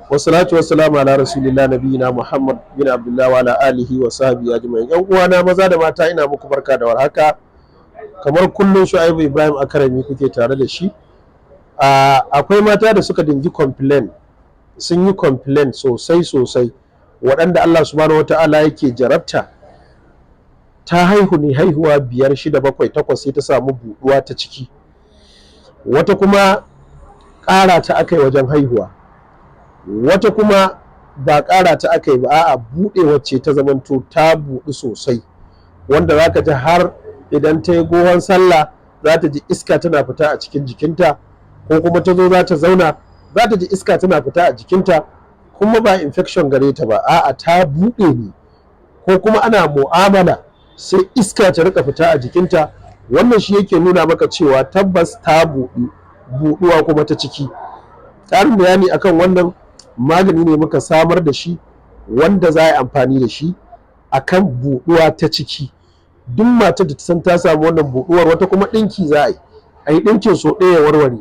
Wassalatu wassalamu ala rasulillah nabiyina Muhammad bin Abdullah wa ala alihi wa sahbihi ajma'in. Yan uwana maza da mata, ina muku barka da warhaka. Kamar kullum Shu'aibu Ibrahim Akarami kuke tare da shi. Akwai mata da suka dingi complain, sun yi complain sosai waɗanda Allah subhanahu wata'ala yake jarabta. Ta haihu ne haihuwa 5, 6, 7, 8 sai ta samu buɗuwa ta ciki. Wata kuma ƙara ta aka yi wajen haihuwa. Wata kuma ba ƙara ta aka yi ba, a'a buɗewar ce ta zamanto ta buɗu sosai, wanda za ka ji har idan ta yi gohon sallah za ta ji iska tana fita a cikin jikinta, ko kuma ta zo za ta zauna za ta ji iska tana fita a jikinta, kuma ba infection gare ta ba, a'a ta buɗe ne, ko kuma ana mu'amala sai iska ta rika fita a jikinta. Wannan shi yake nuna maka cewa tabbas ta buɗuwa kuma ta ciki. Ƙarin bayani akan wannan magani ne muka samar da shi, wanda za a yi amfani da shi akan buɗuwa ta ciki. Duk matar da ta san ta samu wannan buɗuwar, wata kuma ɗinki za a yi ɗinkin so ɗaya ya warware,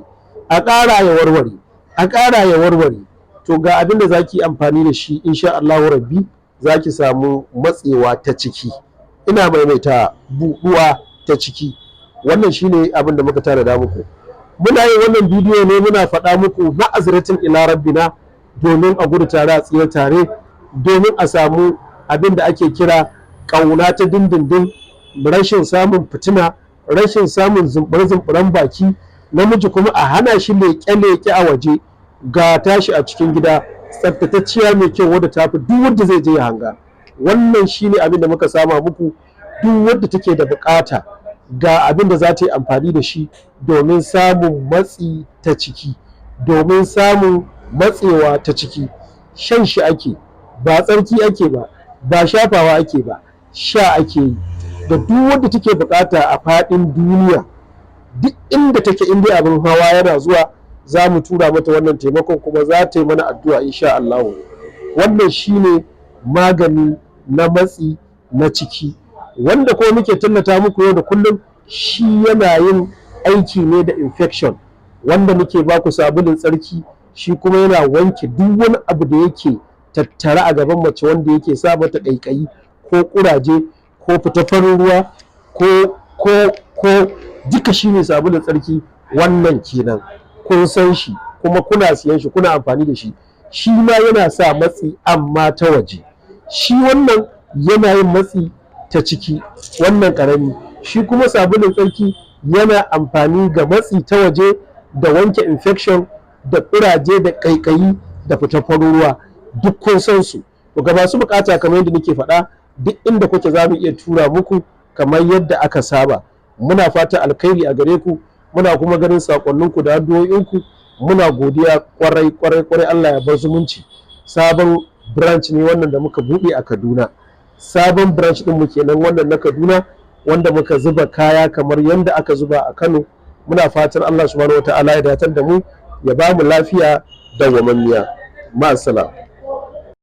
a ƙara ya warware, a ƙara ya warware. To ga abin da za ki amfani da shi, insha Allahu rabbi za ki samu matsewa ta ciki. Ina maimaita, buɗuwa ta ciki. Wannan shine abin da muka tanada muku. Muna yin wannan bidiyo ne muna faɗa muku ma'azratin ila rabbina, domin a gudu tare a tsira tare, domin a samu abin da ake kira ƙauna ta dindindin, rashin samun fitina, rashin samun zumbure-zumburen baki, namiji kuma a hana shi leƙe-leƙe a waje, ga tashi a cikin gida tsaftatacciya mai kyau wadda ta fi duk wanda zai je ya hanga. Wannan shine abin da muka sama muku. Duk wadda take da buƙata ga abin da za ta yi amfani da shi domin samun matsi ta ciki, domin samun matsewa ta ciki. Shan shi ake, ba tsarki ake ba, ba shafawa ake ba, sha ake yi. Da duk wadda take bukata a faɗin duniya, duk inda take, inda abin hawa yana zuwa, za mu tura mata wannan taimakon, kuma za ta yi mana addu'a insha Allah. Wannan shine magani na matsi na ciki, wanda kuma muke tallata muku yau da kullum. Shi yana yin aiki ne da infection, wanda muke baku sabulun tsarki, shi kuma yana wanke duk wani abu da yake tattare a gaban mace, wanda yake sa mata ƙaiƙayi ko ƙuraje ko fita farin ruwa ko duka. shi ne sabulun tsarki. wannan kenan kun san shi, kuma kuna siyan shi, kuna amfani da shi. Shi ma yana sa matsi amma ta waje. Shi wannan yana yin matsi ta ciki, wannan ƙarami. Shi kuma sabulun tsarki yana amfani ga matsi ta waje, da wanke infection, da ƙuraje, da ƙaiƙayi, da fitar farin ruwa. Duk kun san su. Ga masu buƙata, kamar yadda nake faɗa, duk inda kuke za mu iya tura muku kamar yadda aka saba. Muna fata alkhairi a gare ku, muna kuma ganin sakonninku da addu'o'inku. Muna godiya kwarai. Allah ya bar zumunci. Sabon branch ne wannan da muka buɗe a Kaduna. Sabon branch ɗin mu kenan wannan na Kaduna, wanda muka zuba kaya kamar yadda aka zuba a Kano. Muna fatan Allah subhanahu wataala ya datar da mu, ya ba mu lafiya dawwamammiya. Ma'assalam.